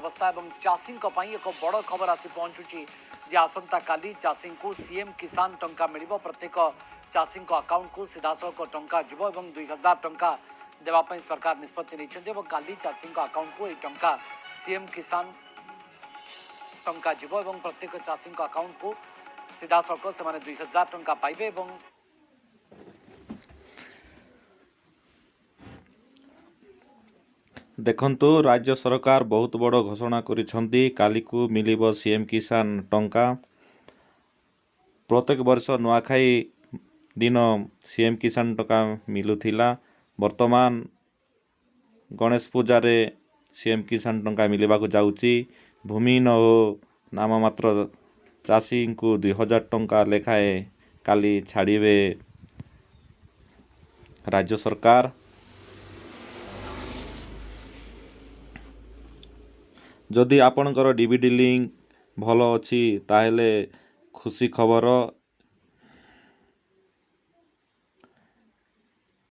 व्यवस्था और चाषी एक बड़ खबर आसी पहुंचुची जे आसंता काली चाषी को सीएम किसान टंका मिल प्रत्येक चाषी अकाउंट को सीधासख टंका जीव और 2000 टंका देवाई सरकार निष्पत्ति नहीं काली चाषी अकाउंट को यह टंका सीएम किसान टंका जीव और प्रत्येक चाषी अकाउंट को सीधासख से 2000 टंका पाइबे। देखंतु राज्य सरकार बहुत बड़ घोषणा करिसेंती काली को मिलिबो सीएम किसान टंका। प्रत्येक वर्ष नुआखाई दिन सीएम किसान टंका मिलुथिला। वर्तमान गणेश पूजा रे सीएम किसान टंका मिलवा को जाउची। भूमिहीन हो नाम मात्र चाषी को 2000 टंका लेखाए काली छाड़िबे राज्य सरकार। जदि आपणकर डीबीडी लिंक भल अच्छी ताहेले खुशी खबर